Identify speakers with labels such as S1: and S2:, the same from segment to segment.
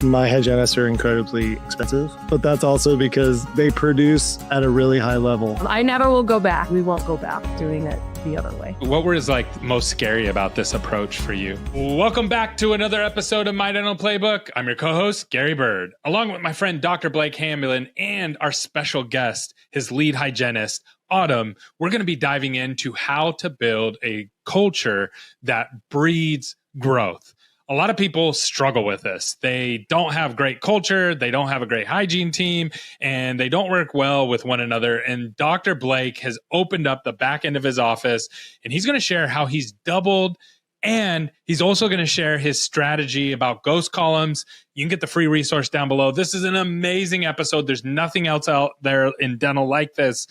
S1: My hygienists are incredibly expensive, but that's also because they produce at a really high level.
S2: I never will go back. We won't go back doing it the other way.
S3: What was most scary about this approach for you? Welcome back to another episode of My Dental Playbook. I'm your co-host, Gary Bird, along with my friend, Dr. Blake Hamblin, and our special guest, his lead hygienist, Autumn. We're going to be diving into how to build a culture that breeds growth. A lot of people struggle with this. They don't have great culture, they don't have a great hygiene team, and they don't work well with one another. And Dr. Blake has opened up the back end of his office, and he's going to share how he's doubled, and he's also going to share his strategy about ghost columns. You can get the free resource down below. This is an amazing episode. There's nothing else out there in dental like this.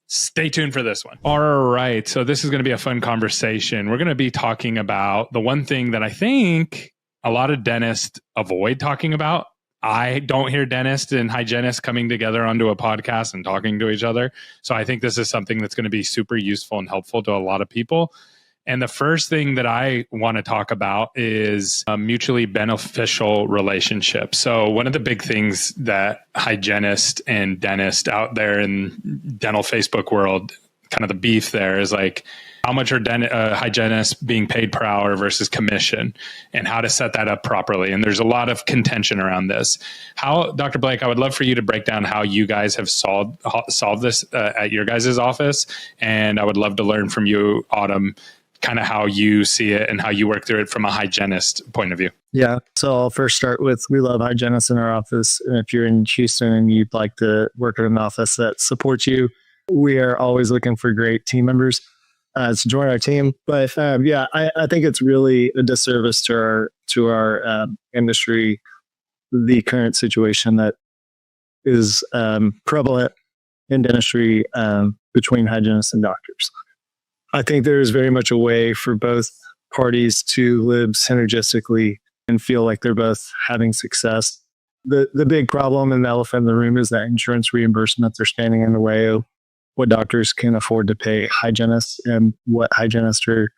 S3: Stay tuned for this one. All right. So this is going to be a fun conversation. We're going to be talking about the one thing that I think a lot of dentists avoid talking about. I don't hear dentists and hygienists coming together onto a podcast and talking to each other. So I think this is something that's going to be super useful and helpful to a lot of people. And the first thing that I want to talk about is a mutually beneficial relationship. So one of the big things that hygienists and dentists out there in dental Facebook world, kind of the beef there is like, how much are hygienists being paid per hour versus commission, and how to set that up properly. And there's a lot of contention around this. How, Dr. Blake, I would love for you to break down how you guys have solved this at your guys' office. And I would love to learn from you, Autumn, kind of how you see it and how you work through it from a hygienist point of view.
S1: Yeah. So I'll first start with, we love hygienists in our office. And if you're in Houston and you'd like to work in an office that supports you, we are always looking for great team members to join our team. But I think it's really a disservice to our industry, the current situation that is prevalent in dentistry between hygienists and doctors. I think there is very much a way for both parties to live synergistically and feel like they're both having success. The big problem and the elephant in the room is that insurance reimbursements are standing in the way of what doctors can afford to pay hygienists and what hygienists are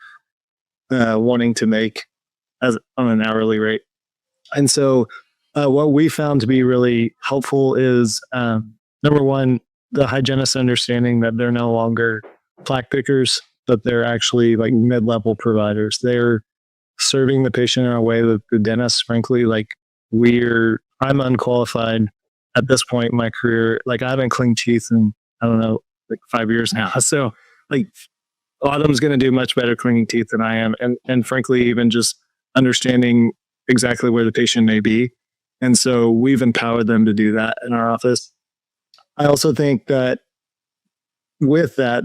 S1: wanting to make on an hourly rate. And so what we found to be really helpful is, number one, the hygienists understanding that they're no longer plaque pickers, but they're actually like mid-level providers. They're serving the patient in a way that the dentists, frankly, I'm unqualified at this point in my career. Like, I haven't cleaned teeth in, I don't know, like 5 years now. So like, Autumn's going to do much better cleaning teeth than I am. And frankly, even just understanding exactly where the patient may be. And so we've empowered them to do that in our office. I also think that with that,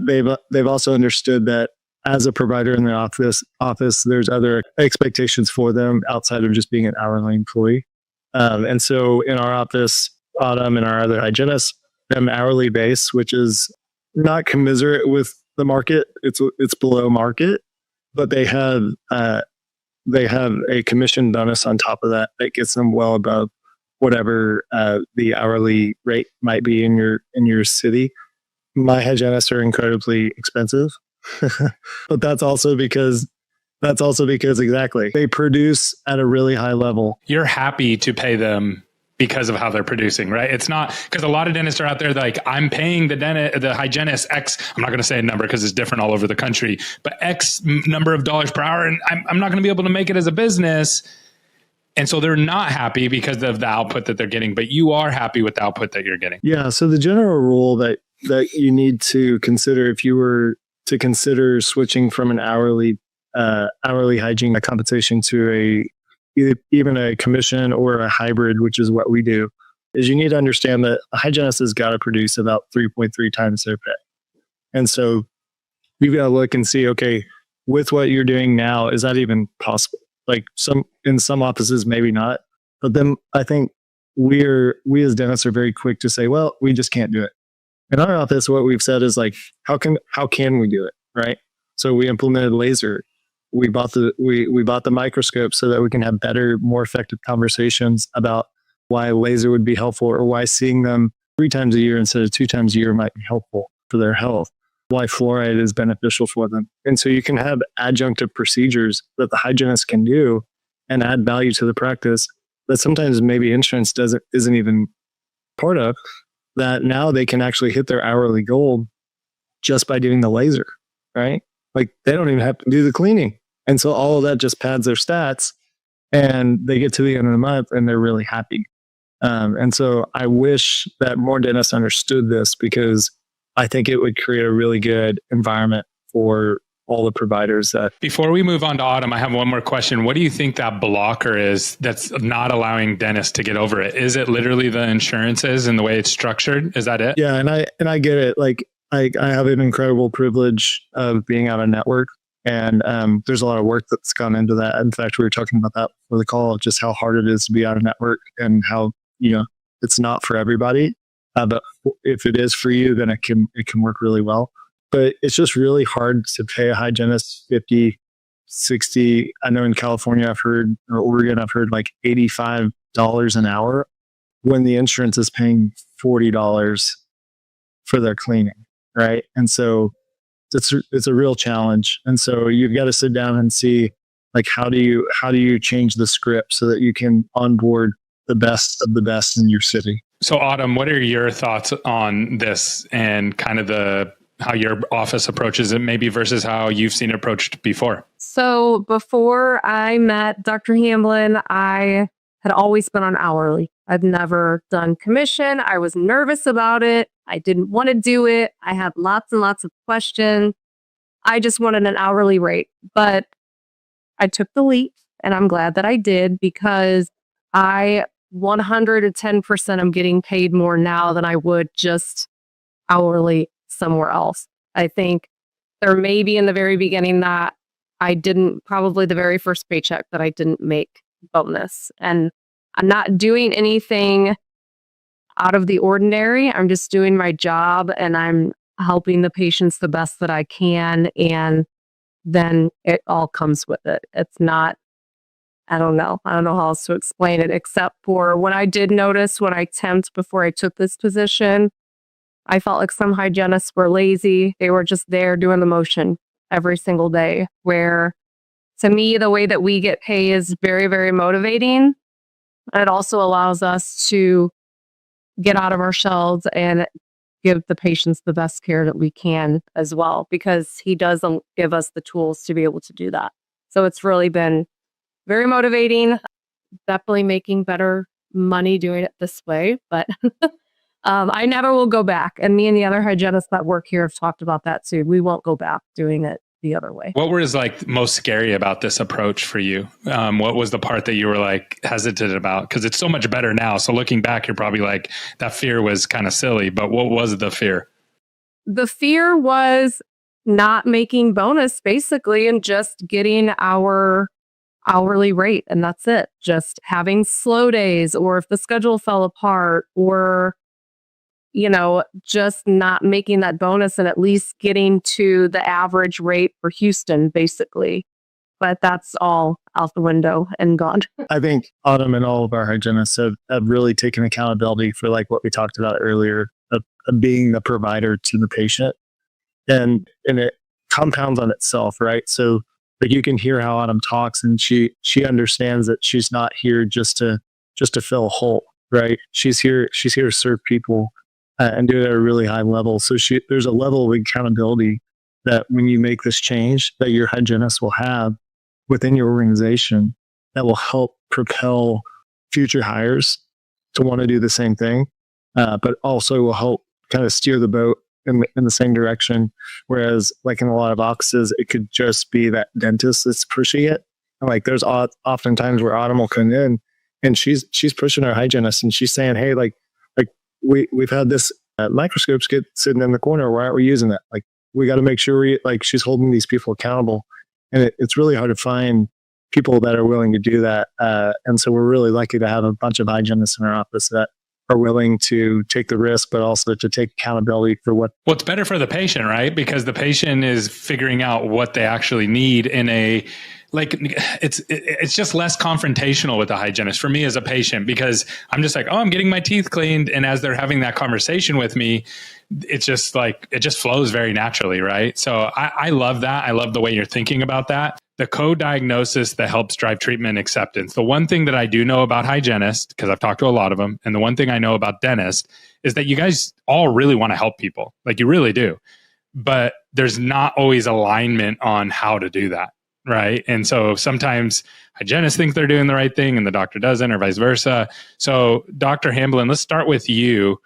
S1: they've also understood that as a provider in the office, there's other expectations for them outside of just being an hourly employee. And so in our office, Autumn and our other hygienists have an hourly base, which is not commiserate with the market. It's below market, but they have a commission bonus on top of that gets them well above whatever the hourly rate might be in your city. My hygienists are incredibly expensive, but that's also because exactly, they produce at a really high level.
S3: You're happy to pay them because of how they're producing, right? It's not because a lot of dentists are out there like, I'm paying the hygienist X. I'm not going to say a number because it's different all over the country, but X number of dollars per hour, and I'm not going to be able to make it as a business. And so they're not happy because of the output that they're getting, but you are happy with the output that you're getting.
S1: Yeah. So the general rule that you need to consider if you were to consider switching from an hourly hygiene compensation to even a commission or a hybrid, which is what we do, is you need to understand that a hygienist has got to produce about 3.3 times their pay. And so you've got to look and see, okay, with what you're doing now, is that even possible? Like in some offices, maybe not. But then I think we as dentists are very quick to say, well, we just can't do it. In our office, what we've said is like, how can we do it, right? So we implemented laser. We bought the microscope so that we can have better, more effective conversations about why laser would be helpful, or why seeing them 3 times a year instead of 2 times a year might be helpful for their health, why fluoride is beneficial for them. And so you can have adjunctive procedures that the hygienist can do and add value to the practice that sometimes maybe insurance isn't even part of, that now they can actually hit their hourly goal just by doing the laser, right? Like they don't even have to do the cleaning. And so all of that just pads their stats and they get to the end of the month and they're really happy. And so I wish that more dentists understood this, because I think it would create a really good environment for all the providers. That
S3: Before we move on to Autumn, I have one more question. What do you think that blocker is that's not allowing dentists to get over it? Is it literally the insurances and the way it's structured? Is that it?
S1: Yeah, and I get it. Like I have an incredible privilege of being on a network, and there's a lot of work that's gone into that. In fact, we were talking about that for the call, just how hard it is to be on a network and how, it's not for everybody. But if it is for you, then it can work really well. But it's just really hard to pay a hygienist 50, 60. I know in California, I've heard, or Oregon, I've heard like $85 an hour when the insurance is paying $40 for their cleaning, right? And so it's a real challenge. And so you've got to sit down and see, like, how do you change the script so that you can onboard the best of the best in your city?
S3: So Autumn, what are your thoughts on this and kind of how your office approaches it maybe versus how you've seen it approached before?
S2: So before I met Dr. Hamblin, I had always been on hourly. I've never done commission. I was nervous about it. I didn't want to do it. I had lots and lots of questions. I just wanted an hourly rate, but I took the leap, and I'm glad that I did, because I 110% am getting paid more now than I would just hourly somewhere else. I think there may be in the very beginning that I didn't, probably the very first paycheck that I didn't make bonus. And I'm not doing anything out of the ordinary. I'm just doing my job and I'm helping the patients the best that I can. And then it all comes with it. It's not, I don't know how else to explain it, except for when I did notice when I temped before I took this position, I felt like some hygienists were lazy. They were just there doing the motion every single day, where to me, the way that we get paid is very, very motivating. It also allows us to get out of our shells and give the patients the best care that we can as well, because he does give us the tools to be able to do that. So it's really been very motivating, definitely making better money doing it this way, but I never will go back. And me and the other hygienists that work here have talked about that too. We won't go back doing it the other way.
S3: What was like most scary about this approach for you? What was the part that you were like hesitant about? Because it's so much better now. So looking back, you're probably like, that fear was kind of silly, but what was the fear?
S2: The fear was not making bonus basically and just getting our hourly rate. And that's it. Just having slow days, or if the schedule fell apart, or just not making that bonus and at least getting to the average rate for Houston, basically. But that's all out the window and gone.
S1: I think Autumn and all of our hygienists have really taken accountability for, like what we talked about earlier, of being the provider to the patient. And it compounds on itself, right? So like you can hear how Autumn talks, and she understands that she's not here just to fill a hole, right? She's here to serve people. And do it at a really high level. So there's a level of accountability that when you make this change, that your hygienist will have within your organization, that will help propel future hires to want to do the same thing, but also will help kind of steer the boat in the same direction. Whereas like in a lot of offices, it could just be that dentist that's pushing it. And like there's often times where Autumn will come in and she's pushing our hygienist, and she's saying, hey, like we've had this microscope sitting in the corner. Why aren't we using that? Like, we got to make sure she's holding these people accountable. And it's really hard to find people that are willing to do that. And so we're really lucky to have a bunch of hygienists in our office that are willing to take the risk, but also to take accountability for
S3: what's better for the patient, right? Because the patient is figuring out what they actually need in a like it's just less confrontational with the hygienist for me as a patient, because I'm just like, oh, I'm getting my teeth cleaned. And as they're having that conversation with me, it's just like, it just flows very naturally. Right. So I love that. I love the way you're thinking about that. The co-diagnosis that helps drive treatment acceptance. The one thing that I do know about hygienists, because I've talked to a lot of them, and the one thing I know about dentists is that you guys all really want to help people. Like, you really do. But there's not always alignment on how to do that. Right. And so sometimes hygienists think they're doing the right thing and the doctor doesn't, or vice versa. So Dr. Hamblin, let's start with you.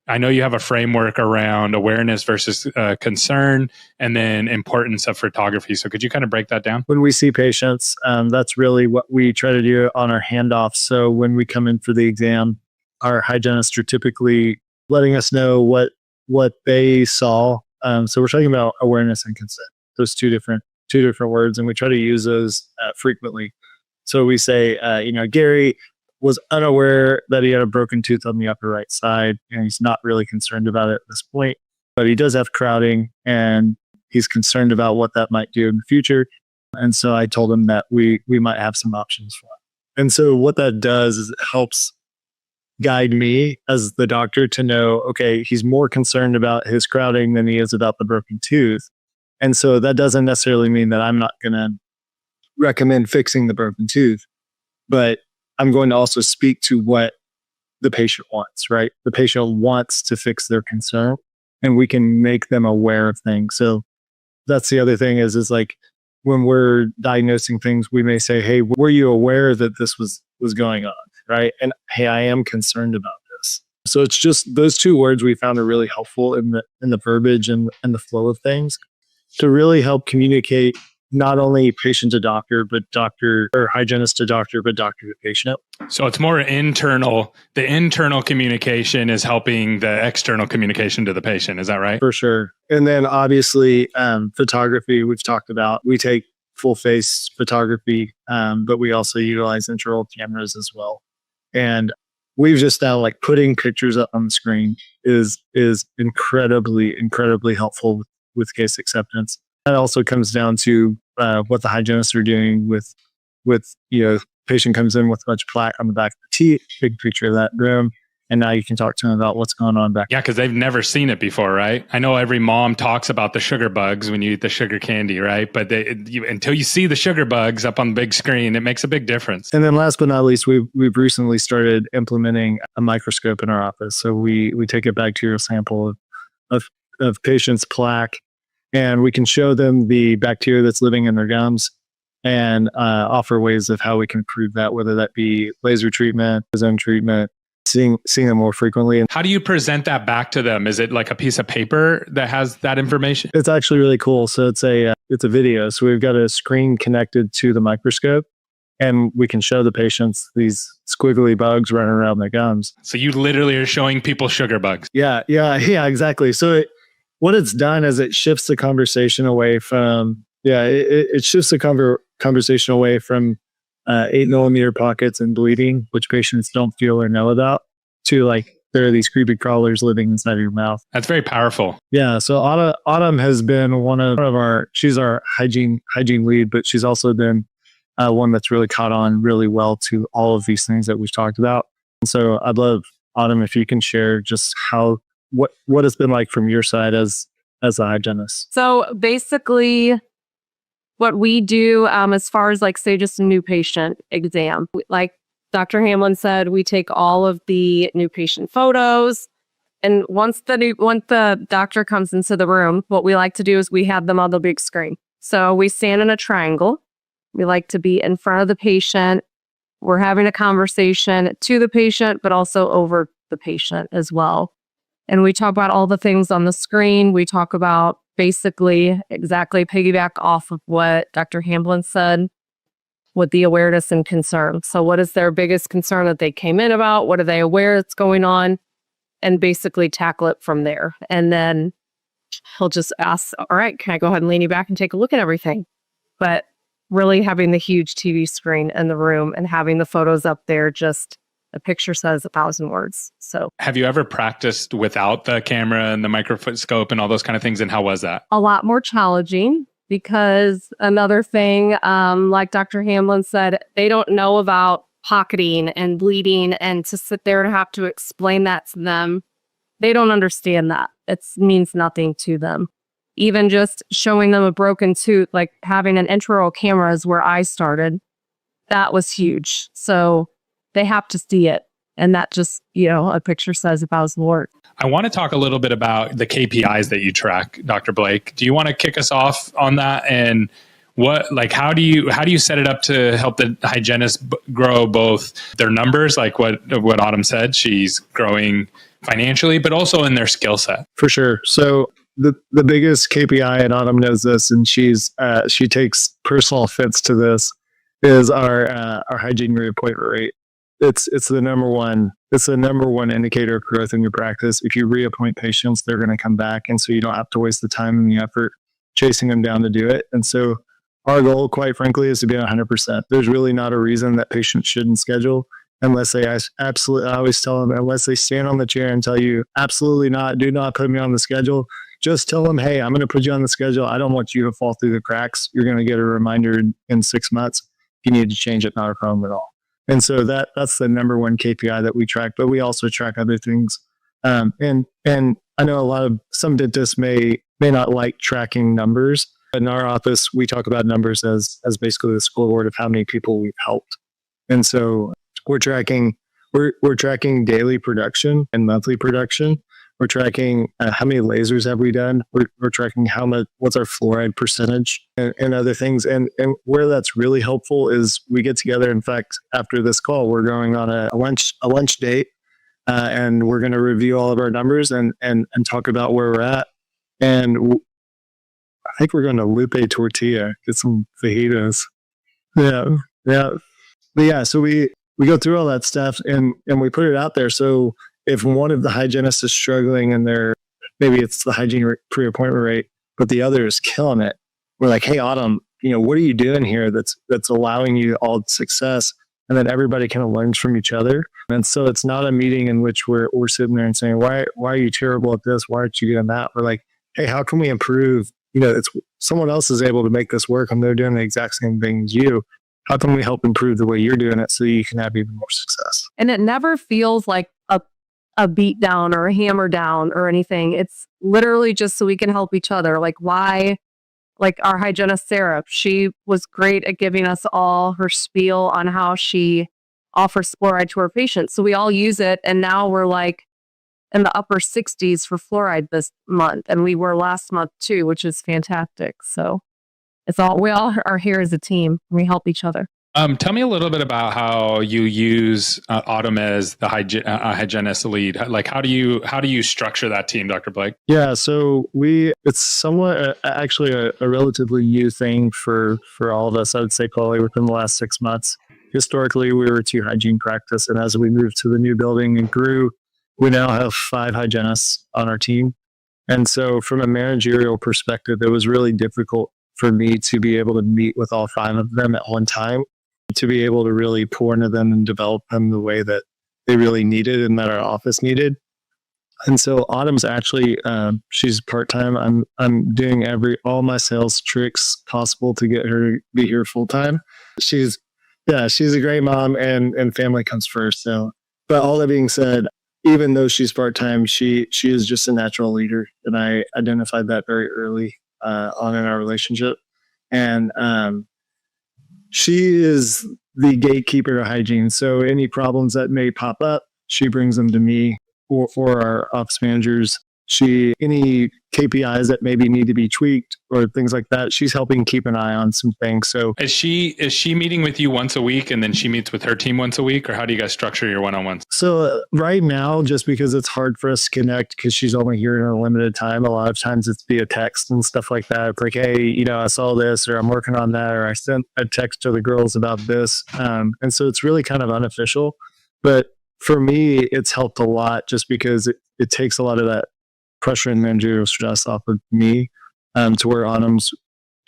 S3: I know you have a framework around awareness versus concern, and then importance of photography. So could you kind of break that down?
S1: When we see patients, that's really what we try to do on our handoff. So when we come in for the exam, our hygienists are typically letting us know what they saw. So we're talking about awareness and consent. Those two different words, and we try to use those frequently. So we say, Gary was unaware that he had a broken tooth on the upper right side, and he's not really concerned about it at this point, but he does have crowding, and he's concerned about what that might do in the future. And so I told him that we might have some options for him. And so what that does is it helps guide me as the doctor to know, okay, he's more concerned about his crowding than he is about the broken tooth. And so that doesn't necessarily mean that I'm not going to recommend fixing the broken tooth, but I'm going to also speak to what the patient wants, right? The patient wants to fix their concern, and we can make them aware of things. So that's the other thing is like when we're diagnosing things, we may say, hey, were you aware that this was going on, right? And hey, I am concerned about this. So it's just those two words we found are really helpful in the verbiage and the flow of things to really help communicate not only patient to doctor, but doctor or hygienist to doctor, but doctor to patient.
S3: So it's more internal. The internal communication is helping the external communication to the patient. Is that right?
S1: For sure. And then obviously photography, we've talked about, we take full face photography, but we also utilize intraoral cameras as well. And we've just now like putting pictures up on the screen is incredibly, incredibly helpful with case acceptance. That also comes down to what the hygienists are doing with patient comes in with much plaque on the back of the teeth, big picture of that room, and now you can talk to them about what's going on back.
S3: Yeah, because they've never seen it before, right? I know every mom talks about the sugar bugs when you eat the sugar candy, right? But until you see the sugar bugs up on the big screen, it makes a big difference.
S1: And then last but not least, we've recently started implementing a microscope in our office. So we take a bacterial sample of patients' plaque, and we can show them the bacteria that's living in their gums and offer ways of how we can improve that, whether that be laser treatment, ozone treatment, seeing them more frequently.
S3: How do you present that back to them? Is it like a piece of paper that has that information?
S1: It's actually really cool. So it's a video. So we've got a screen connected to the microscope, and we can show the patients these squiggly bugs running around their gums.
S3: So you literally are showing people sugar bugs.
S1: Yeah, exactly. So what it's done is it shifts the conversation away from, it shifts the conversation away from 8mm pockets and bleeding, which patients don't feel or know about, to like, there are these creepy crawlers living inside of your mouth.
S3: That's very powerful.
S1: Yeah. So Autumn has been one of she's our hygiene lead, but she's also been one that's really caught on really well to all of these things that we've talked about. And so I'd love, Autumn, if you can share just what it's been like from your side as a hygienist.
S2: So basically, what we do as far as like, say, just a new patient exam, like Dr. Hamblin said, we take all of the new patient photos. And once the doctor comes into the room, what we like to do is we have them on the big screen. So we stand in a triangle. We like to be in front of the patient. We're having a conversation to the patient, but also over the patient as well. And we talk about all the things on the screen. We talk about basically exactly piggyback off of what Dr. Hamblin said with the awareness and concern. So what is their biggest concern that they came in about? What are they aware that's going on? And basically tackle it from there. And then he'll just ask, all right, can I go ahead and lean you back and take a look at everything? But really having the huge TV screen in the room and having the photos up there, just a picture says 1,000 words. So
S3: have you ever practiced without the camera and the microscope and all those kind of things? And how was that?
S2: A lot more challenging. because another thing, like Dr. Hamblin said, they don't know about pocketing and bleeding, and to sit there and have to explain that to them, they don't understand that. It means nothing to them. Even just showing them a broken tooth, like having an intraoral camera is where I started. That was huge. So they have to see it. And that just, a picture says about his work.
S3: I want to talk a little bit about the KPIs that you track, Dr. Blake. Do you want to kick us off on that? And how do you set it up to help the hygienists grow both their numbers, like what Autumn said, she's growing financially, but also in their skill set?
S1: For sure. So the biggest KPI, and Autumn knows this, and she takes personal offense to this, is our hygiene reappointment rate. It's the number one indicator of growth in your practice. If you reappoint patients, they're going to come back, and so you don't have to waste the time and the effort chasing them down to do it. And so our goal, quite frankly, is to be 100%. There's really not a reason that patients shouldn't schedule unless they absolutely. I always tell them, unless they stand on the chair and tell you absolutely not, do not put me on the schedule. Just tell them, hey, I'm going to put you on the schedule. I don't want you to fall through the cracks. You're going to get a reminder in 6 months. If you need to change it, not a problem at all. And so that's the number one KPI that we track, but we also track other things. And I know some dentists may not like tracking numbers, but in our office, we talk about numbers as basically the scoreboard of how many people we've helped. And so we're tracking daily production and monthly production. We're tracking how many lasers have we done. We're tracking what's our fluoride percentage and other things. And where that's really helpful is we get together. In fact, after this call, we're going on a lunch date, and we're going to review all of our numbers and talk about where we're at. And I think we're going to Lupe Tortilla, get some fajitas. Yeah. But yeah, so we go through all that stuff and we put it out there. So if one of the hygienists is struggling and maybe it's the hygiene pre-appointment rate, but the other is killing it, we're like, hey, Autumn, what are you doing here that's allowing you all success? And then everybody kind of learns from each other. And so it's not a meeting in which we're sitting there and saying, why are you terrible at this? Why aren't you doing that? We're like, hey, how can we improve? It's someone else is able to make this work and they're doing the exact same thing as you. How can we help improve the way you're doing it so you can have even more success?
S2: And it never feels like a beat down or a hammer down or anything. It's literally just so we can help each other. Like our hygienist, Sarah, she was great at giving us all her spiel on how she offers fluoride to her patients. So we all use it. And now we're like in the upper 60s for fluoride this month. And we were last month too, which is fantastic. So we all are here as a team. We help each other.
S3: Tell me a little bit about how you use Autumn as the hygienist lead. Like, how do you structure that team, Dr. Blake?
S1: Yeah, so it's somewhat actually a relatively new thing for all of us. I would say probably within the last 6 months. Historically, we were 2 hygiene practice, and as we moved to the new building and grew, we now have 5 hygienists on our team. And so, from a managerial perspective, it was really difficult for me to be able to meet with all 5 of them at one time, to be able to really pour into them and develop them the way that they really needed and that our office needed. And so Autumn's actually, she's part-time. I'm doing all my sales tricks possible to get her to be here full-time. She's a great mom and family comes first. So, but all that being said, even though she's part-time, she is just a natural leader. And I identified that very early on in our relationship. And, she is the gatekeeper to hygiene. So any problems that may pop up, she brings them to me or our office managers. Any KPIs that maybe need to be tweaked or things like that, she's helping keep an eye on some things. So
S3: is she meeting with you once a week and then she meets with her team once a week, or how do you guys structure your one-on-ones?
S1: So right now, just because it's hard for us to connect because she's only here in a limited time, a lot of times it's via text and stuff like that. It's like, hey, I saw this, or I'm working on that, or I sent a text to the girls about this. And so it's really kind of unofficial. But for me, it's helped a lot just because it takes a lot of that pressure and managerial stress off of me, to where Autumn's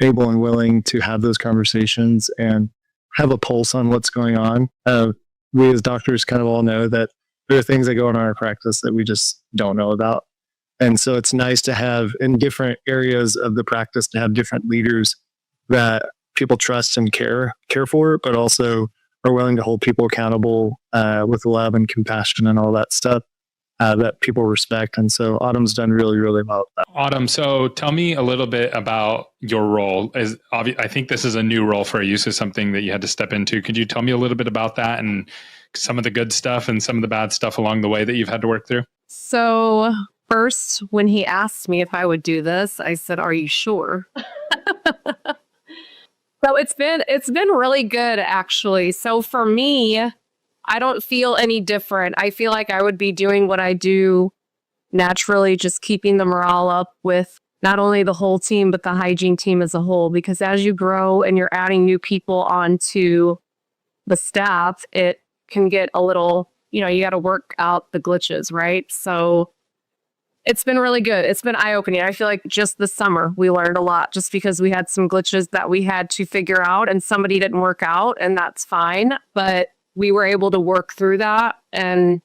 S1: able and willing to have those conversations and have a pulse on what's going on. We as doctors kind of all know that there are things that go on in our practice that we just don't know about. And so it's nice to have in different areas of the practice to have different leaders that people trust and care for, but also are willing to hold people accountable with love and compassion and all that stuff that people respect. And so Autumn's done really, really well with that.
S3: Autumn, so tell me a little bit about your role. I think this is a new role for you, so something that you had to step into. Could you tell me a little bit about that and some of the good stuff and some of the bad stuff along the way that you've had to work through?
S2: So first, when he asked me if I would do this, I said, "Are you sure?" So it's been really good, actually. So for me, I don't feel any different. I feel like I would be doing what I do naturally, just keeping the morale up with not only the whole team, but the hygiene team as a whole. Because as you grow and you're adding new people onto the staff, it can get a little, you got to work out the glitches, right? So it's been really good. It's been eye-opening. I feel like just this summer, we learned a lot just because we had some glitches that we had to figure out and somebody didn't work out, and that's fine. But we were able to work through that. And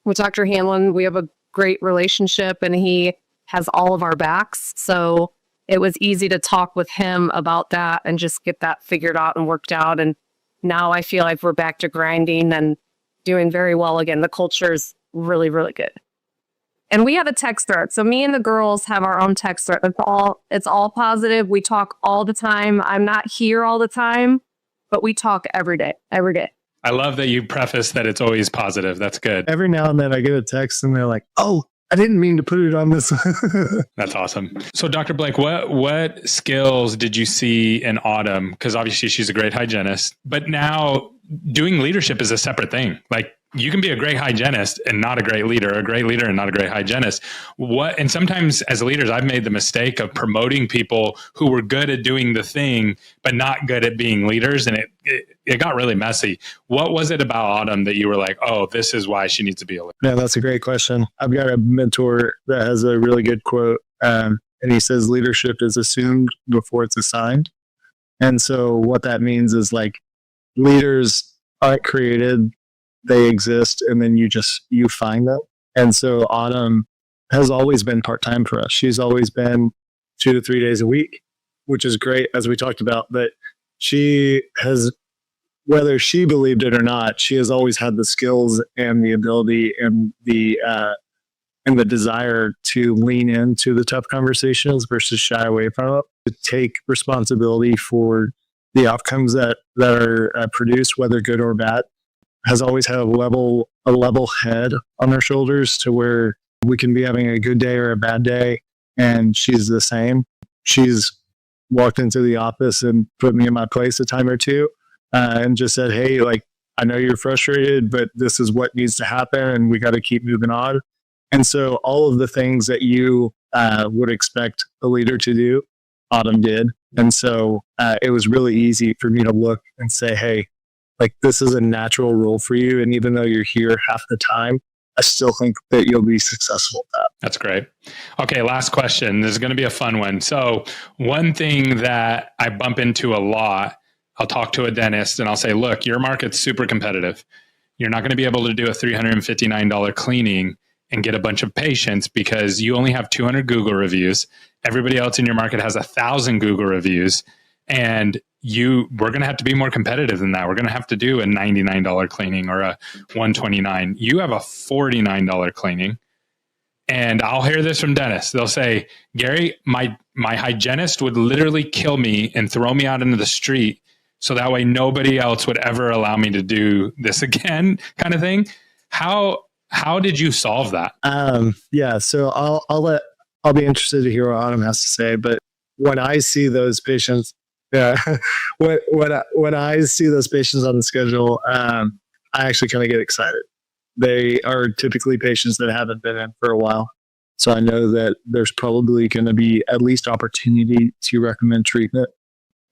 S2: with Dr. Hamlin, we have a great relationship and he has all of our backs. So it was easy to talk with him about that and just get that figured out and worked out. And now I feel like we're back to grinding and doing very well again. The culture is really, really good. And we have a text thread. So me and the girls have our own text thread. It's all positive. We talk all the time. I'm not here all the time, but we talk every day.
S3: I love that you preface that it's always positive. That's good.
S1: Every now and then I get a text and they're like, "Oh, I didn't mean to put it on this."
S3: That's awesome. So Dr. Blake, what skills did you see in Autumn? Because obviously she's a great hygienist, but now doing leadership is a separate thing. Like you can be a great hygienist and not a great leader, a great leader and not a great hygienist. And sometimes as leaders, I've made the mistake of promoting people who were good at doing the thing, but not good at being leaders. And it got really messy. What was it about Autumn that you were like, "Oh, this is why she needs to be a leader"?
S1: Yeah, that's a great question. I've got a mentor that has a really good quote. And he says, "Leadership is assumed before it's assigned." And so what that means is like leaders aren't created, they exist, and then you find them. And so Autumn has always been part-time for us. She's always been 2 to 3 days a week, which is great, as we talked about. But she has, whether she believed it or not, she has always had the skills and the ability and the desire to lean into the tough conversations versus shy away from it, to take responsibility for the outcomes that are produced, whether good or bad. Has always had a level head on her shoulders to where we can be having a good day or a bad day, and she's the same. She's walked into the office and put me in my place a time or two, and just said, "Hey, like, I know you're frustrated, but this is what needs to happen, and we got to keep moving on." And so all of the things that you would expect a leader to do, Autumn did. And so it was really easy for me to look and say, "Hey, like, this is a natural role for you. And even though you're here half the time, I still think that you'll be successful at that."
S3: That's great. Okay, last question. This is going to be a fun one. So one thing that I bump into a lot, I'll talk to a dentist and I'll say, "Look, your market's super competitive. You're not going to be able to do a $359 cleaning and get a bunch of patients because you only have 200 Google reviews. Everybody else in your market has 1,000 Google reviews. And we're going to have to be more competitive than that. We're going to have to do a $99 cleaning or a $129. You have a $49 cleaning." And I'll hear this from dentists. They'll say, "Gary, my hygienist would literally kill me and throw me out into the street so that way nobody else would ever allow me to do this again," kind of thing. How did you solve that?
S1: Yeah, so I'll be interested to hear what Autumn has to say. But when I see those patients, when I see those patients on the schedule, I actually kind of get excited. They are typically patients that haven't been in for a while. So I know that there's probably going to be at least opportunity to recommend treatment.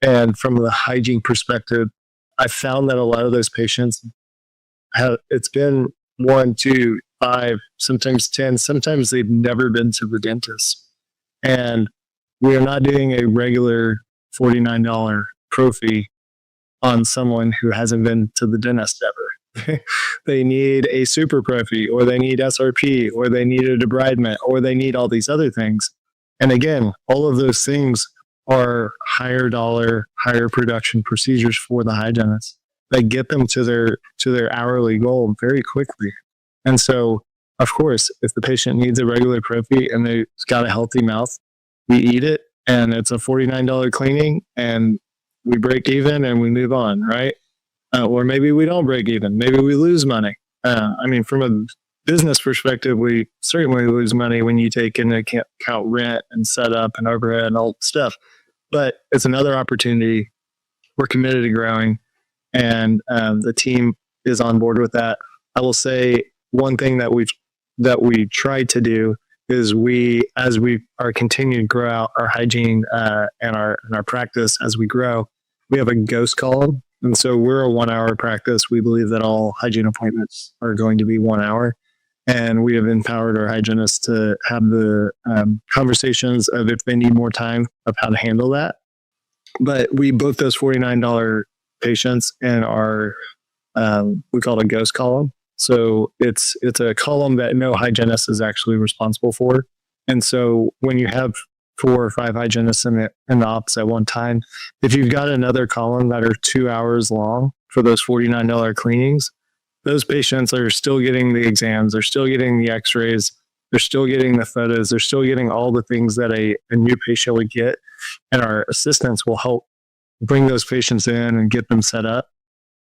S1: And from the hygiene perspective, I found that a lot of those patients it's been 1, 2, 5, sometimes 10, sometimes they've never been to the dentist. And we are not doing a regular $49 pro fee on someone who hasn't been to the dentist ever. they need a super prophy, or they need SRP, or they need a debridement, or they need all these other things. And again, all of those things are higher dollar, higher production procedures for the hygienist that get them to their hourly goal very quickly. And so, of course, if the patient needs a regular prophy and they've got a healthy mouth, we eat it, and it's a $49 cleaning, and we break even and we move on, right? Or maybe we don't break even. Maybe we lose money. From a business perspective, we certainly lose money when you take into account rent and setup and overhead and all stuff. But it's another opportunity. We're committed to growing, and the team is on board with that. I will say one thing that we tried to do is as we are continuing to grow out our hygiene and our practice as we grow, we have a ghost column. And so we're a 1 hour practice. We believe that all hygiene appointments are going to be 1 hour. And we have empowered our hygienists to have the conversations of if they need more time of how to handle that. But we book those $49 patients in our, we call it a ghost column. So it's a column that no hygienist is actually responsible for. And so when you have 4 or 5 hygienists in the office at one time, if you've got another column that are 2 hours long for those $49 cleanings, those patients are still getting the exams, they're still getting the x-rays, they're still getting the photos, they're still getting all the things that a new patient would get. And our assistants will help bring those patients in and get them set up.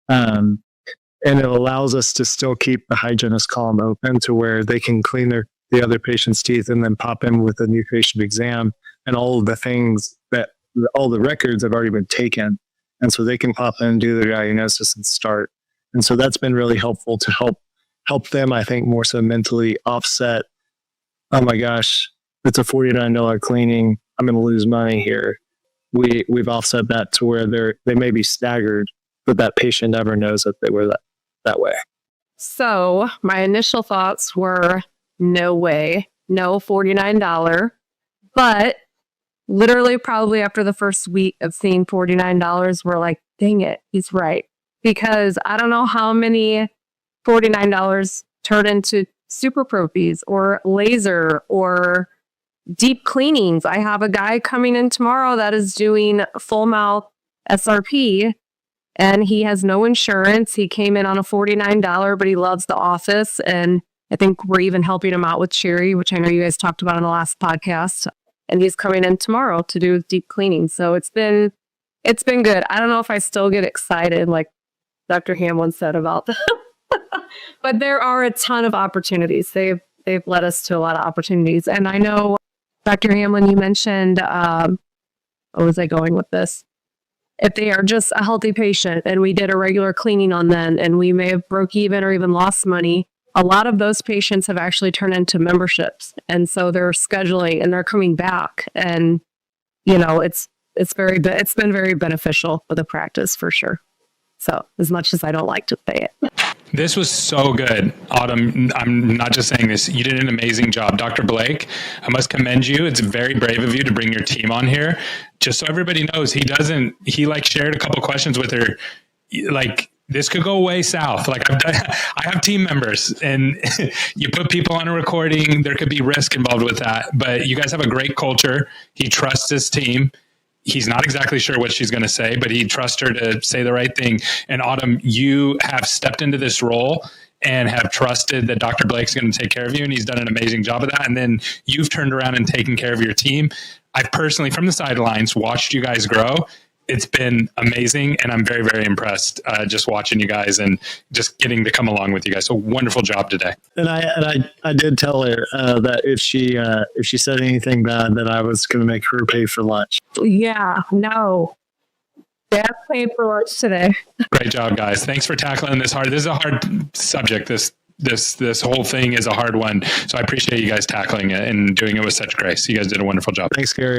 S1: And it allows us to still keep the hygienist column open to where they can clean the other patient's teeth and then pop in with a new patient exam, and all of the things that all the records have already been taken. And so they can pop in, do their diagnosis, and start. And so that's been really helpful to help them, I think, more so mentally offset, oh my gosh, it's a $49 cleaning, I'm going to lose money here. We've offset that to where they may be staggered, but that patient never knows that they were that way.
S2: So my initial thoughts were, no way, no $49. But literally probably after the first week of seeing $49, we're like, dang it, he's right. Because I don't know how many $49 turn into super profies or laser or deep cleanings. I have a guy coming in tomorrow that is doing full mouth SRP, and he has no insurance. He came in on a $49, but he loves the office. And I think we're even helping him out with Cherry, which I know you guys talked about in the last podcast. And he's coming in tomorrow to do deep cleaning. So it's been good. I don't know if I still get excited like Dr. Hamlin said about that. But there are a ton of opportunities. They've led us to a lot of opportunities. And I know, Dr. Hamlin, you mentioned, where was I going with this? If they are just a healthy patient and we did a regular cleaning on them and we may have broke even or even lost money, a lot of those patients have actually turned into memberships. And so they're scheduling and they're coming back. And, it's been very beneficial for the practice for sure. So as much as I don't like to say it.
S3: This was so good, Autumn. I'm not just saying this. You did an amazing job. Dr. Blake, I must commend you. It's very brave of you to bring your team on here. Just so everybody knows, he shared a couple questions with her. Like, this could go way south. Like, I have team members, and you put people on a recording, there could be risk involved with that. But you guys have a great culture. He trusts his team. He's not exactly sure what she's going to say, but he trusts her to say the right thing. And Autumn, you have stepped into this role and have trusted that Dr. Blake's going to take care of you, and he's done an amazing job of that. And then you've turned around and taken care of your team. I've personally, from the sidelines, watched you guys grow. It's been amazing, and I'm very, very impressed just watching you guys and just getting to come along with you guys. So wonderful job today.
S1: And I did tell her that if she said anything bad, that I was going to make her pay for lunch.
S2: Yeah, no. Dad paid for lunch today.
S3: Great job, guys. Thanks for tackling this hard. This is a hard subject. This whole thing is a hard one. So I appreciate you guys tackling it and doing it with such grace. You guys did a wonderful job.
S1: Thanks, Gary.